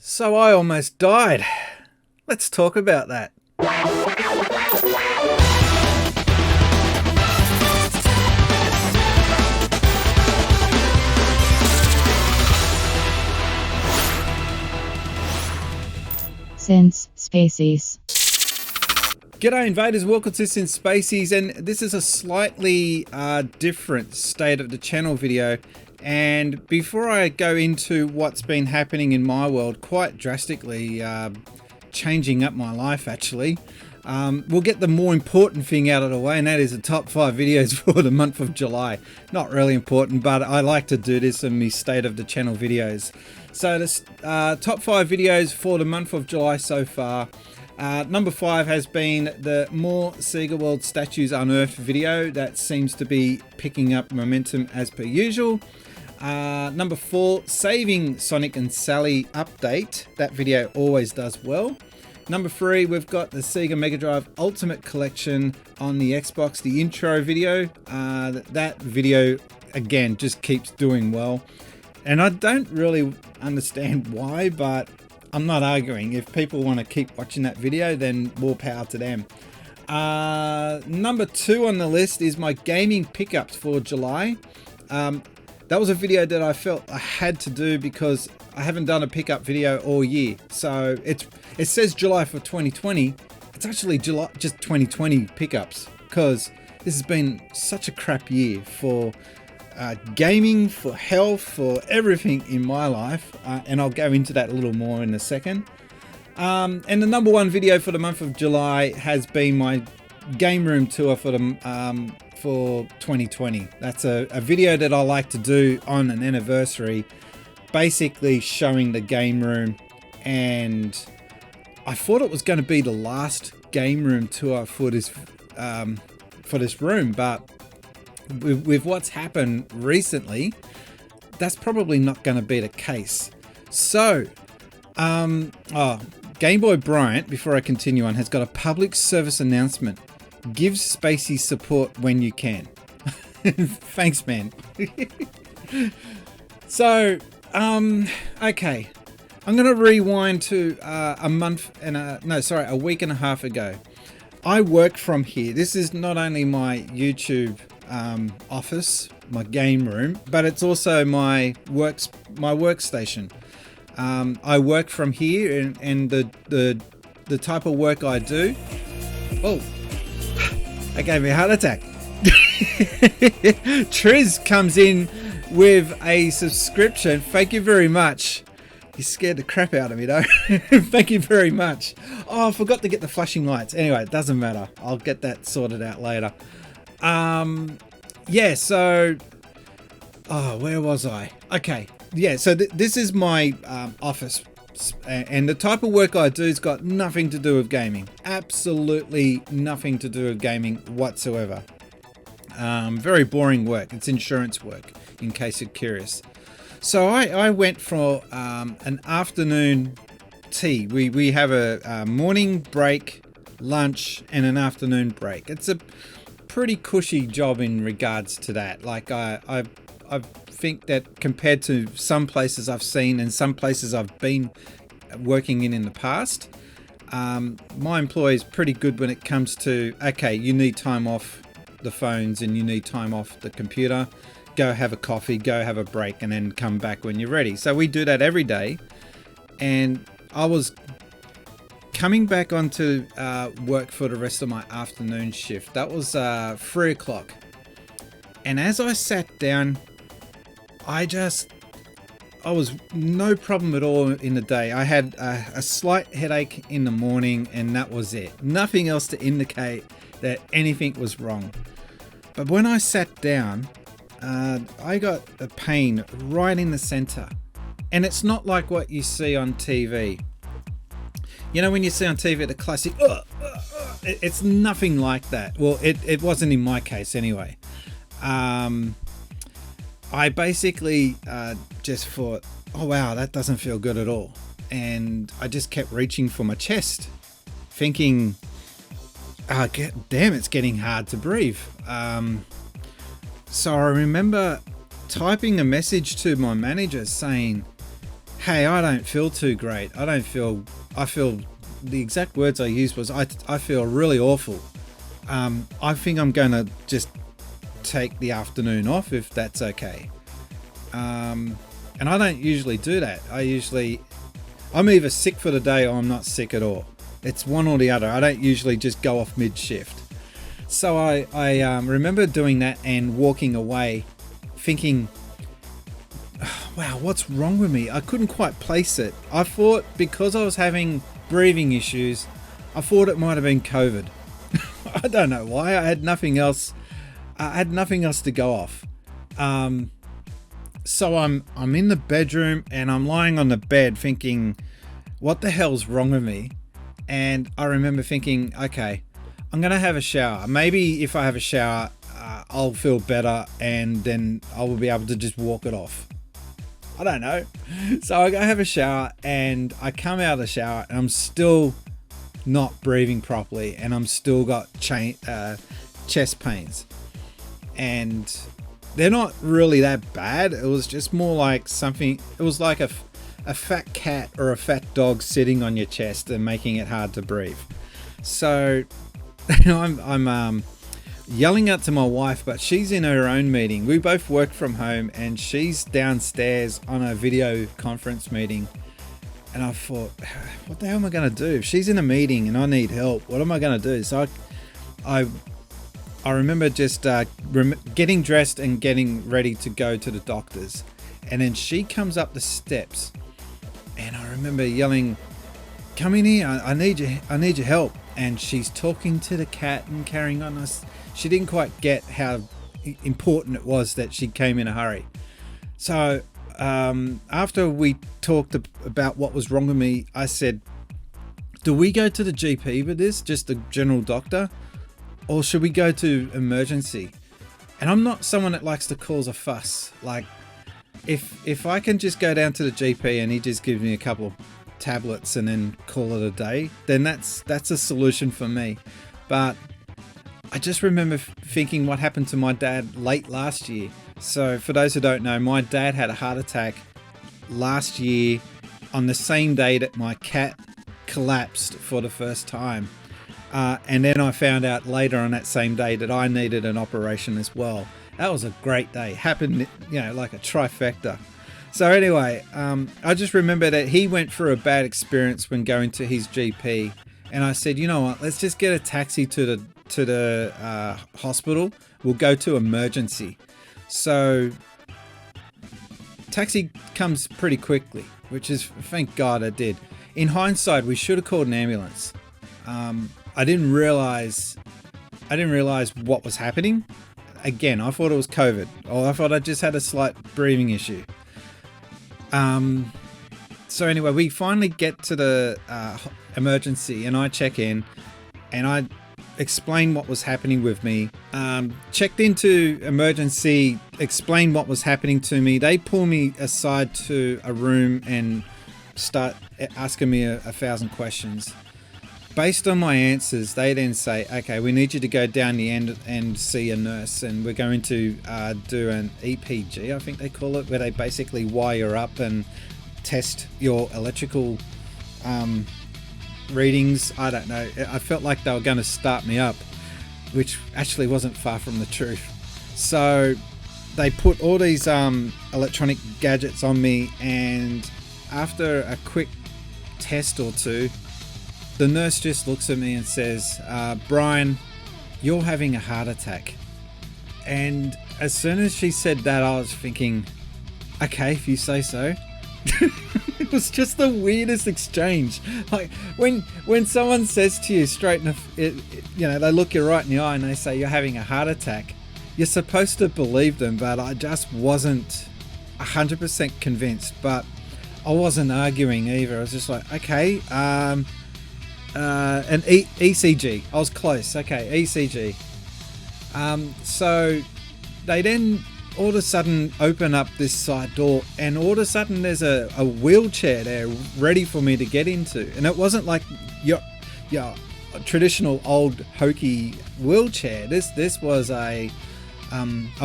So I almost died. Let's talk about that. Since Spacies. G'day invaders, welcome to Since Spacies, and this is a slightly different state of the channel video. And before I go into what's been happening in my world, quite drastically changing up my life actually, we'll get the more important thing out of the way, and that is the top 5 videos for the month of July. Not really important, but I like to do this in my state of the channel videos. So the top 5 videos for the month of July so far. Number 5 has been the More Sega World Statues Unearthed video. That seems to be picking up momentum as per usual. Number 4, Saving Sonic and Sally update. That video always does well. Number 3, we've got the Sega Mega Drive Ultimate Collection on the Xbox, the intro video. That video, again, just keeps doing well. And I don't really understand why, but I'm not arguing. If people want to keep watching that video, then more power to them. Number 2 on the list is my gaming pickups for July. That was a video that I felt I had to do because I haven't done a pickup video all year. So it says July for 2020. It's actually July, just 2020 pickups, because this has been such a crap year for gaming, for health, for everything in my life, and I'll go into that a little more in a second. And the number 1 video for the month of July has been my game room tour for the for 2020. That's a video that I like to do on an anniversary, basically showing the game room. And I thought it was going to be the last game room tour for this room, but with what's happened recently, that's probably not going to be the case. So, Game Boy Bryant, before I continue on, has got a public service announcement. Give Spacies support when you can. Thanks, man. So, okay. I'm going to rewind to a week and a half ago. I work from here. This is not only my YouTube office, my game room, but it's also my workstation. I work from here, and the type of work I do. Oh, that gave me a heart attack. Triz comes in with a subscription. Thank you very much. You scared the crap out of me though. Thank you very much. Oh, I forgot to get the flashing lights. Anyway, it doesn't matter. I'll get that sorted out later. Yeah, so where was I? Okay. Yeah, so this is my office, and the type of work I do has got nothing to do with gaming. Absolutely nothing to do with gaming whatsoever. Very boring work. It's insurance work, in case you're curious. So I went for an afternoon tea. We have a morning break, lunch, and an afternoon break. It's a pretty cushy job in regards to that. Like I think that compared to some places I've seen and some places I've been working in the past, my employer is pretty good when it comes to, okay, you need time off the phones and you need time off the computer. Go have a coffee, go have a break, and then come back when you're ready. So we do that every day. And I was coming back onto work for the rest of my afternoon shift. That was 3 o'clock. And as I sat down, I was no problem at all in the day. I had a slight headache in the morning, and that was it. Nothing else to indicate that anything was wrong. But when I sat down, I got a pain right in the center. And it's not like what you see on TV. You know, when you see on TV the classic, it's nothing like that. Well, it wasn't in my case anyway. I basically just thought, oh wow, that doesn't feel good at all. And I just kept reaching for my chest, thinking, damn, it's getting hard to breathe. So I remember typing a message to my manager saying, hey, I don't feel too great. I feel, the exact words I used was, I feel really awful. I think I'm going to just take the afternoon off if that's okay. And I don't usually do that. I'm either sick for the day or I'm not sick at all. It's one or the other. I don't usually just go off mid-shift. So I remember doing that and walking away thinking, wow, what's wrong with me? I couldn't quite place it. I thought because I was having breathing issues, I thought it might have been COVID. I don't know why. I had nothing else to go off. So I'm in the bedroom and I'm lying on the bed thinking, what the hell's wrong with me? And I remember thinking, okay, I'm going to have a shower. Maybe if I have a shower, I'll feel better and then I will be able to just walk it off. I don't know. So I go have a shower and I come out of the shower and I'm still not breathing properly and I'm still got chest pains. And they're not really that bad. It was just more like something, it was like a fat cat or a fat dog sitting on your chest and making it hard to breathe. So I'm yelling out to my wife, but she's in her own meeting. We both work from home and she's downstairs on a video conference meeting. And I thought, what the hell am I going to do? If she's in a meeting and I need help, what am I going to do? So I remember just getting dressed and getting ready to go to the doctor's. And then she comes up the steps and I remember yelling, come in here, I need your help. And she's talking to the cat and carrying on. She didn't quite get how important it was that she came in a hurry. So after we talked about what was wrong with me, I said, do we go to the GP with this, just the general doctor? Or should we go to emergency? And I'm not someone that likes to cause a fuss. Like, if I can just go down to the GP and he just gives me a couple of tablets and then call it a day, then that's a solution for me. But I just remember thinking what happened to my dad late last year. So for those who don't know, my dad had a heart attack last year on the same day that my cat collapsed for the first time. And then I found out later on that same day that I needed an operation as well. That was a great day. Happened, like a trifecta. So anyway, I just remember that he went through a bad experience when going to his GP. And I said, you know what, let's just get a taxi to the hospital. We'll go to emergency. So taxi comes pretty quickly, which is, thank God it did. In hindsight, we should have called an ambulance. I didn't realize what was happening. Again, I thought it was COVID, or I thought I just had a slight breathing issue. So anyway, we finally get to the emergency and I check in and I explain what was happening with me. Checked into emergency, explained what was happening to me. They pull me aside to a room and start asking me 1,000 questions. Based on my answers, they then say, okay, we need you to go down the end and see a nurse, and we're going to do an EPG, I think they call it, where they basically wire up and test your electrical readings. I don't know. I felt like they were going to start me up, which actually wasn't far from the truth. So they put all these electronic gadgets on me, and after a quick test or two, the nurse just looks at me and says, Brian, you're having a heart attack. And as soon as she said that, I was thinking, okay, if you say so. It was just the weirdest exchange. Like when someone says to you straight in they look you right in the eye and they say you're having a heart attack, you're supposed to believe them, but I just wasn't 100% convinced. But I wasn't arguing either. I was just like, okay, an ECG. I was close. Okay, ECG. So they then all of a sudden open up this side door, and all of a sudden there's a wheelchair there ready for me to get into. And it wasn't like your traditional old hokey wheelchair. This was a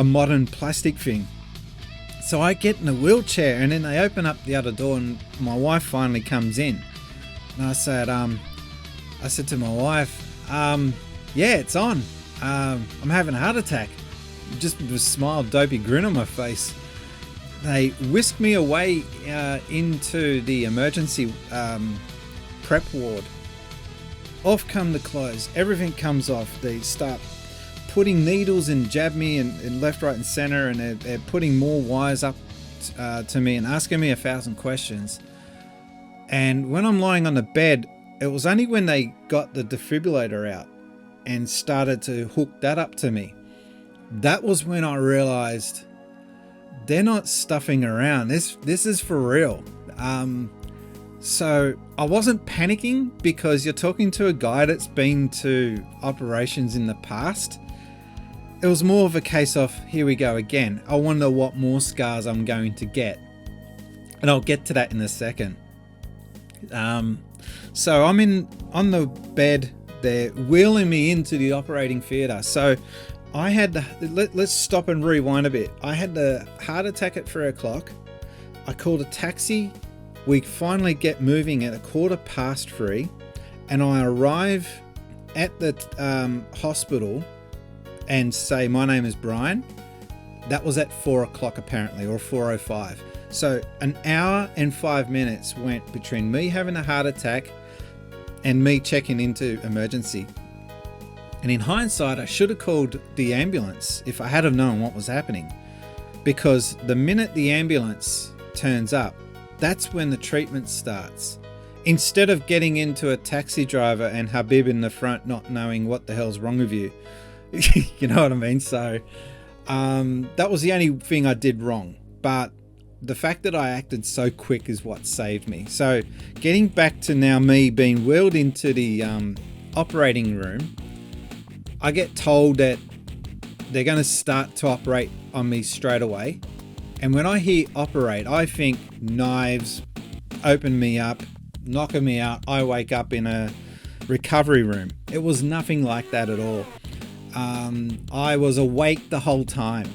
modern plastic thing. So I get in a wheelchair, and then they open up the other door, and my wife finally comes in. And I said to my wife, yeah, it's on. I'm having a heart attack. Just with a smile, dopey grin on my face. They whisk me away into the emergency prep ward. Off come the clothes. Everything comes off. They start putting needles and jab me in left, right, and center, and they're putting more wires up to me and asking me 1,000 questions. And when I'm lying on the bed, it was only when they got the defibrillator out and started to hook that up to me, that was when I realized they're not stuffing around. This is for real. So I wasn't panicking, because you're talking to a guy that's been to operations in the past. It was more of a case of, here we go again. I wonder what more scars I'm going to get. And I'll get to that in a second. So I'm on the bed. They're wheeling me into the operating theatre. So I had let's stop and rewind a bit. I had the heart attack at 3 o'clock. I called a taxi. We finally get moving at 3:15, and I arrive at the hospital and say, my name is Brian. That was at 4 o'clock apparently, or 4:05. So an hour and 5 minutes went between me having a heart attack and me checking into emergency. And in hindsight, I should have called the ambulance if I had have known what was happening, because the minute the ambulance turns up, that's when the treatment starts. Instead of getting into a taxi driver and Habib in the front not knowing what the hell's wrong with you. You know what I mean? So that was the only thing I did wrong. But the fact that I acted so quick is what saved me. So getting back to now me being wheeled into the operating room, I get told that they're going to start to operate on me straight away. And when I hear operate, I think knives, open me up, knocking me out. I wake up in a recovery room. It was nothing like that at all. I was awake the whole time.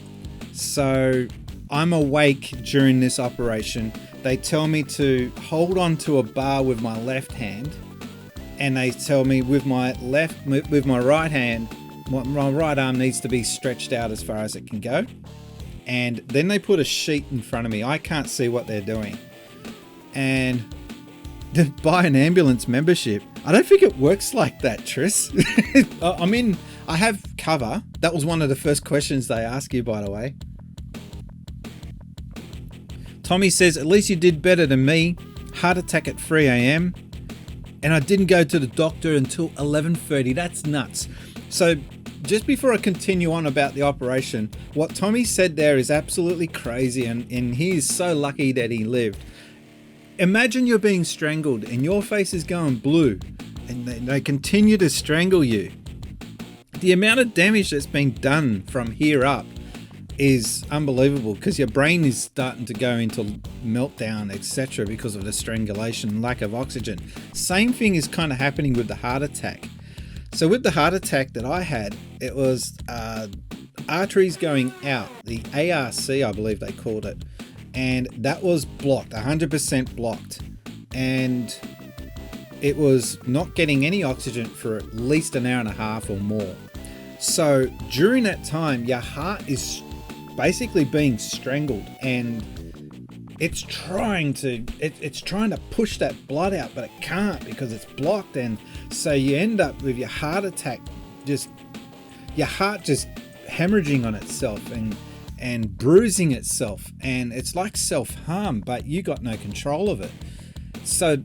So I'm awake during this operation. They tell me to hold on to a bar with my left hand, and they tell me with my right hand, my right arm needs to be stretched out as far as it can go. And then they put a sheet in front of me. I can't see what they're doing. And to buy an ambulance membership, I don't think it works like that, Tris. I have cover. That was one of the first questions they ask you, by the way. Tommy says, at least you did better than me. Heart attack at 3 a.m. And I didn't go to the doctor until 11:30. That's nuts. So just before I continue on about the operation, what Tommy said there is absolutely crazy, and he is so lucky that he lived. Imagine you're being strangled and your face is going blue, and they continue to strangle you. The amount of damage that's been done from here up is unbelievable, because your brain is starting to go into meltdown, etc., because of the strangulation, lack of oxygen. Same thing is kind of happening with the heart attack. So with the heart attack that I had, it was arteries going out, the ARC, I believe they called it, and that was blocked, 100% blocked, and it was not getting any oxygen for at least an hour and a half or more. So during that time, your heart is basically being strangled, and it's trying to push that blood out, but it can't because it's blocked. And so you end up with your heart attack, your heart just hemorrhaging on itself and bruising itself, and it's like self-harm, but you got no control of it. So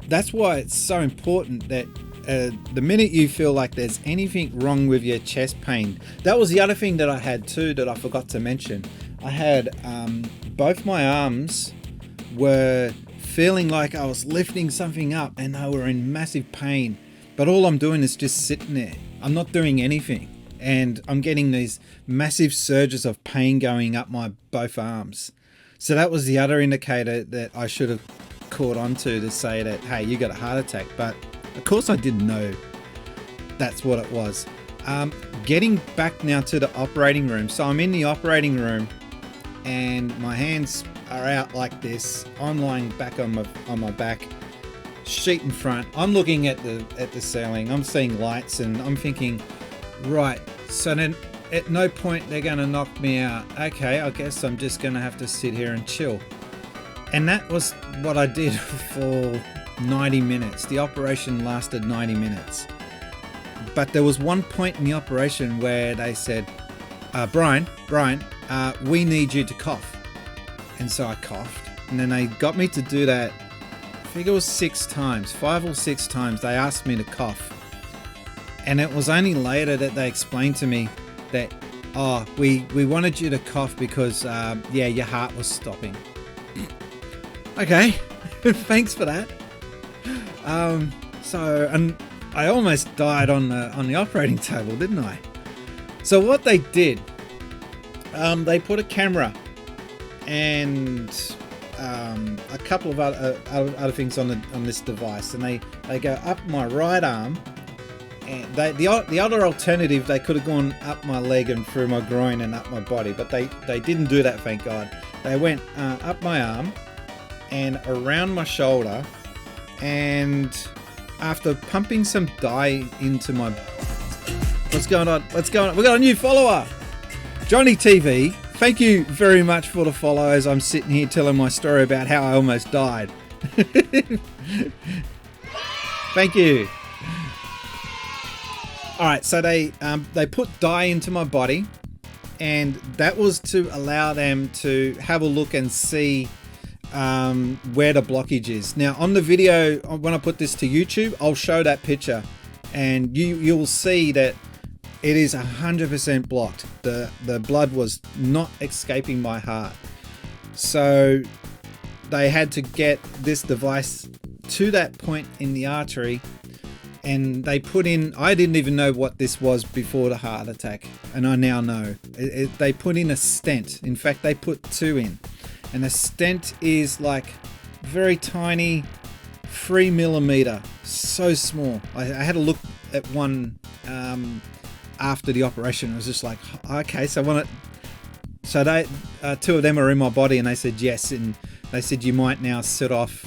that's why it's so important that the minute you feel like there's anything wrong with your chest pain. That was the other thing that I had too that I forgot to mention. I had both my arms were feeling like I was lifting something up, and they were in massive pain, but all I'm doing is just sitting there. I'm not doing anything, and I'm getting these massive surges of pain going up my both arms. So that was the other indicator that I should have caught on to say that, hey, you got a heart attack. But of course I didn't know that's what it was. Getting back now to the operating room. So I'm in the operating room, and my hands are out like this. I'm lying back on my back, sheet in front. I'm looking at the ceiling. I'm seeing lights, and I'm thinking, right, so then at no point they're going to knock me out. Okay, I guess I'm just going to have to sit here and chill. And that was what I did for 90 minutes. The operation lasted 90 minutes. But there was one point in the operation where they said, Brian, we need you to cough. And so I coughed. And then they got me to do that, I think it was 6 times, 5 or 6 times. They asked me to cough. And it was only later that they explained to me that, we wanted you to cough because, your heart was stopping. Okay, thanks for that. And I almost died on the operating table, didn't I? So what they did, they put a camera and a couple of other things on this device, and they go up my right arm. And the other alternative, they could have gone up my leg and through my groin and up my body, but they didn't do that, thank God. They went up my arm and around my shoulder, and after pumping some dye into my... What's going on? We got a new follower! Johnny TV, thank you very much for the follow as I'm sitting here telling my story about how I almost died. Thank you. Alright, so they put dye into my body, and that was to allow them to have a look and see where the blockage is. Now on the video, when I put this to YouTube, I'll show that picture, and you'll see that it is 100% blocked. The blood was not escaping my heart. So they had to get this device to that point in the artery, and they put in, I didn't even know what this was before the heart attack, and I now know. They put in a stent. In fact, they put 2 in. And a stent is like very tiny, 3 millimeter, so small. I had a look at one after the operation. It was just like, okay, so they 2 of them are in my body, and they said yes, and they said you might now set off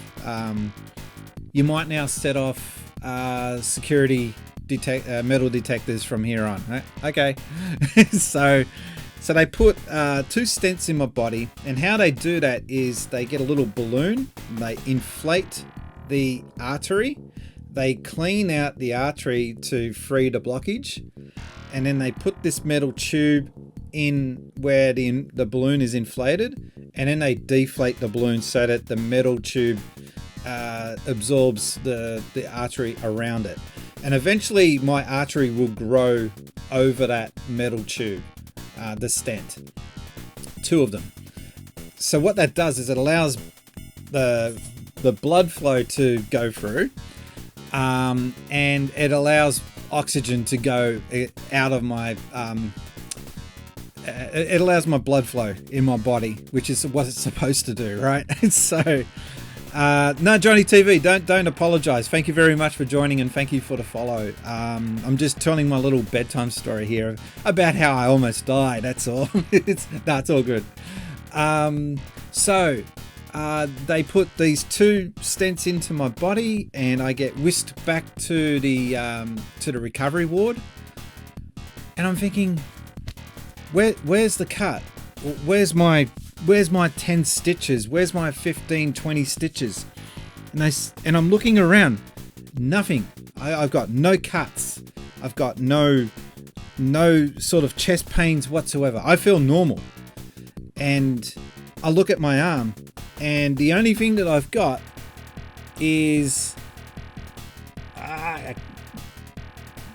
security metal detectors from here on. Right? Okay, so they put 2 stents in my body, and how they do that is they get a little balloon, they inflate the artery, they clean out the artery to free the blockage, and then they put this metal tube in where the balloon is inflated, and then they deflate the balloon so that the metal tube absorbs the artery around it. And eventually my artery will grow over that metal tube, the stent, 2 of them. So what that does is it allows the blood flow to go through, and it allows oxygen to go out of my it allows my blood flow in my body, which is what it's supposed to do, right? So no, Johnny TV, don't apologize. Thank you very much for joining, and thank you for the follow. I'm just telling my little bedtime story here about how I almost died. That's all. It's all good. So they put these 2 stents into my body, and I get whisked back to the recovery ward. And I'm thinking, where's the cut? Where's my 10 stitches? Where's my 15, 20 stitches? And I'm looking around, nothing. I've got no cuts. I've got no sort of chest pains whatsoever. I feel normal. And I look at my arm, and the only thing that I've got is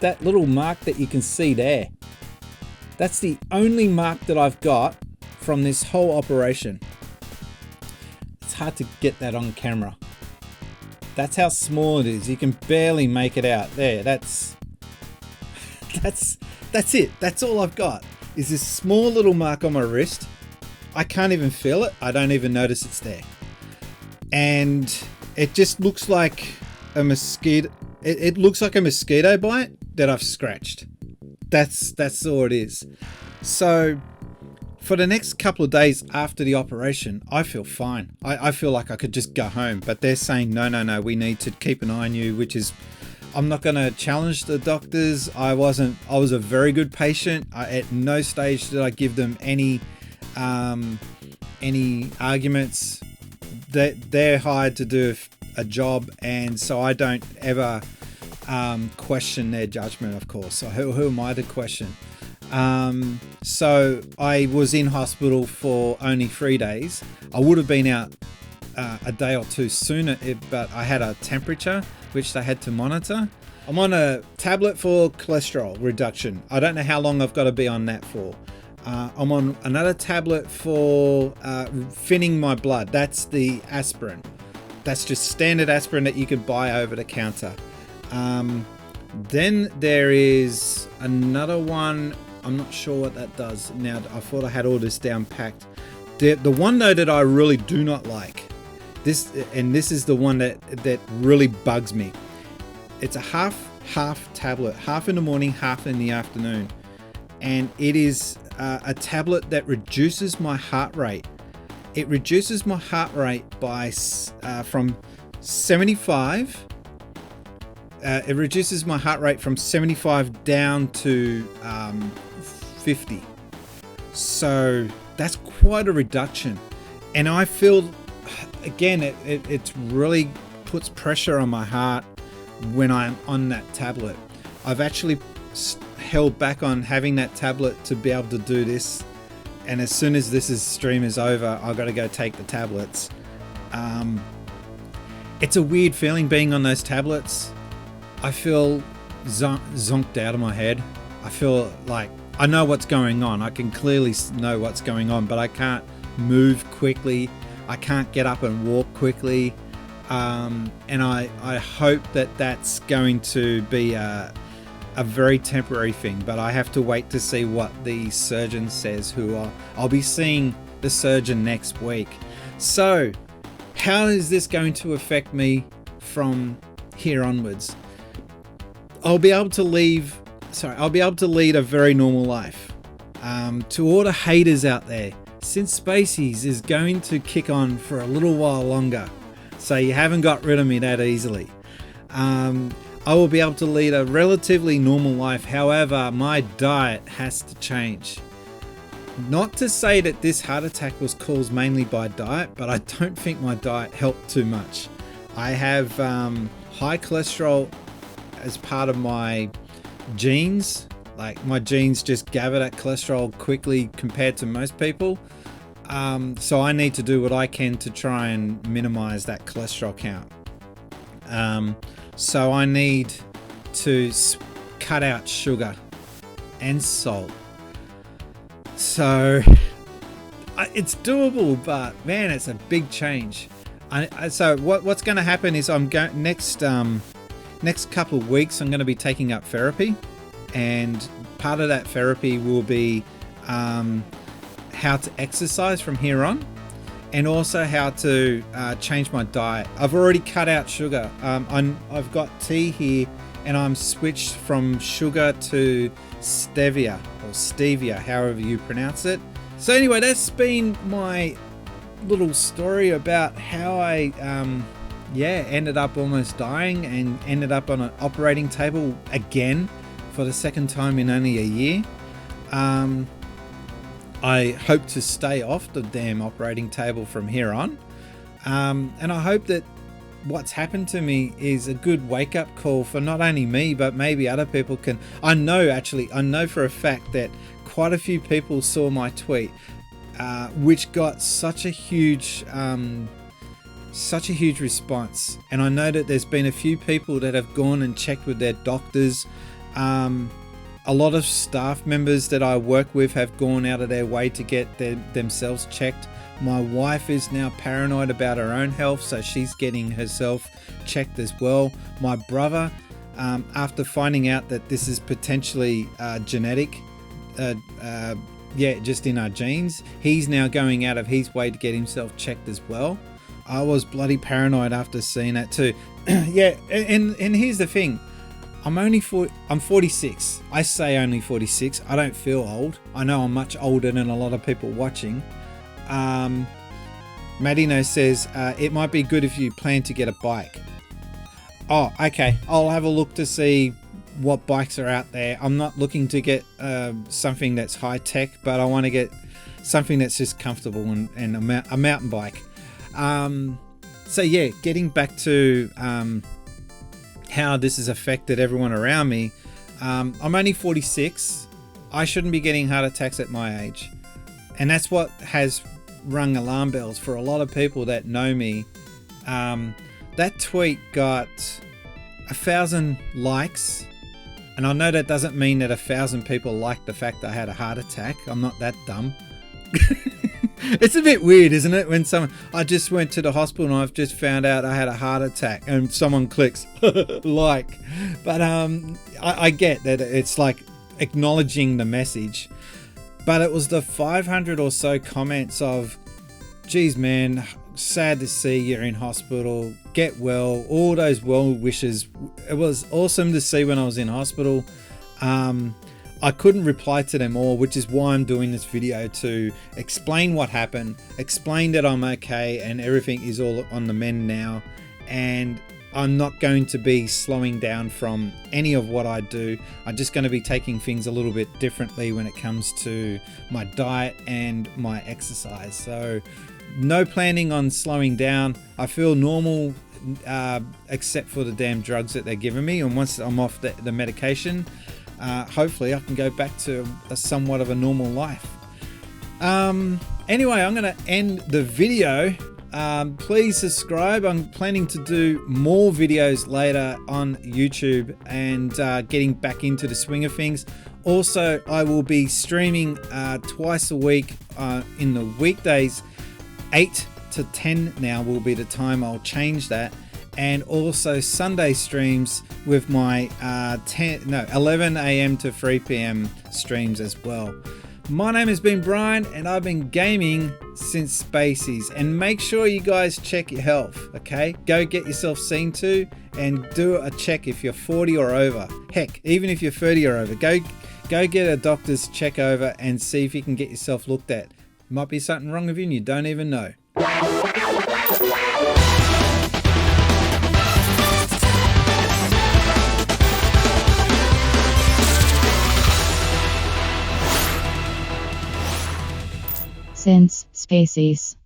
that little mark that you can see there. That's the only mark that I've got from this whole operation. It's hard to get that on camera. That's how small it is. You can barely make it out. There, that's it. That's all I've got, is this small little mark on my wrist. I can't even feel it. I don't even notice it's there. And it just looks like a mosquito. It looks like a mosquito bite that I've scratched. That's all it is. So For the next couple of days after the operation, I feel fine. I feel like I could just go home, but they're saying, no, we need to keep an eye on you, which is, I'm not going to challenge the doctors. I was a very good patient. At no stage did I give them any arguments. They're hired to do a job, and so I don't ever question their judgment, of course. So who am I to question? So I was in hospital for only 3 days. I would have been out a day or two sooner, but I had a temperature which they had to monitor. I'm on a tablet for cholesterol reduction. I don't know how long I've got to be on that for. I'm on another tablet for thinning my blood. That's the aspirin. That's just standard aspirin that you can buy over the counter. Then there is another one. I'm not sure what that does. Now, I thought I had all this down packed. The one though that I really do not like, this is the one that really bugs me. It's a half tablet, half in the morning, half in the afternoon, and it is a tablet that reduces my heart rate. It reduces my heart rate by from 75. It reduces my heart rate from 75 down to 50. So that's quite a reduction, and I feel, again, it really puts pressure on my heart when I'm on that tablet. I've actually held back on having that tablet to be able to do this, and as soon as this stream is over, I've got to go take the tablets. It's a weird feeling being on those tablets. I feel zonked out of my head. I feel like I know what's going on. I can clearly know what's going on, but I can't move quickly. I can't get up and walk quickly. And I hope that that's going to be a very temporary thing, but I have to wait to see what the surgeon says, I'll be seeing the surgeon next week. So how is this going to affect me from here onwards? I'll be able to lead a very normal life. To all the haters out there, since Spacies is going to kick on for a little while longer, so you haven't got rid of me that easily. I will be able to lead a relatively normal life. However, my diet has to change. Not to say that this heart attack was caused mainly by diet, but I don't think my diet helped too much. I have high cholesterol as part of my genes. Like, my genes just gather that cholesterol quickly compared to most people. So I need to do what I can to try and minimize that cholesterol count. So I need to cut out sugar and salt. So it's doable, but man, it's a big change. So what's going to happen is I'm going next couple of weeks, I'm going to be taking up therapy, and part of that therapy will be how to exercise from here on, and also how to change my diet. I've already cut out sugar. I've got tea here, and I'm switched from sugar to stevia, or stevia, however you pronounce it. So anyway, that's been my little story about how I ended up almost dying and ended up on an operating table again for the second time in only a year. I hope to stay off the damn operating table from here on. And I hope that what's happened to me is a good wake-up call for not only me, but maybe other people can. I know for a fact that quite a few people saw my tweet, which got such a huge response. And I know that there's been a few people that have gone and checked with their doctors. A lot of staff members that I work with have gone out of their way to get themselves checked. My wife is now paranoid about her own health, so she's getting herself checked as well. My brother, after finding out that this is potentially genetic, just in our genes, he's now going out of his way to get himself checked as well. I was bloody paranoid after seeing that too. And here's the thing. I'm 46. I say only 46. I don't feel old. I know I'm much older than a lot of people watching. Madino says, it might be good if you plan to get a bike. Oh, okay. I'll have a look to see what bikes are out there. I'm not looking to get something that's high tech, but I want to get something that's just comfortable and a mountain bike. So yeah, getting back to how this has affected everyone around me. I'm only 46. I shouldn't be getting heart attacks at my age. And that's what has rung alarm bells for a lot of people that know me. That tweet got 1,000 likes. And I know that doesn't mean that 1,000 people liked the fact that I had a heart attack. I'm not that dumb. It's a bit weird, isn't it? When I just went to the hospital and I've just found out I had a heart attack and someone clicks like. But I get that it's like acknowledging the message. But it was the 500 or so comments of, geez, man, sad to see you're in hospital, get well, all those well wishes. It was awesome to see when I was in hospital. I couldn't reply to them all, which is why I'm doing this video, to explain what happened, explain that I'm okay and everything is all on the mend now. And I'm not going to be slowing down from any of what I do. I'm just going to be taking things a little bit differently when it comes to my diet and my exercise. So no planning on slowing down. I feel normal, except for the damn drugs that they're giving me. And once I'm off the medication, hopefully I can go back to somewhat of a normal life. Anyway, I'm going to end the video. Please subscribe. I'm planning to do more videos later on YouTube and getting back into the swing of things. Also, I will be streaming twice a week in the weekdays. 8 to 10 now will be the time. I'll change that. And also Sunday streams with my 11 a.m. to 3 p.m. streams as well. My name has been Brian and I've been gaming since Spacies. And make sure you guys check your health, okay? Go get yourself seen to and do a check if you're 40 or over. Heck, even if you're 30 or over, go get a doctor's check over and see if you can get yourself looked at. Might be something wrong with you and you don't even know. Since Spacies.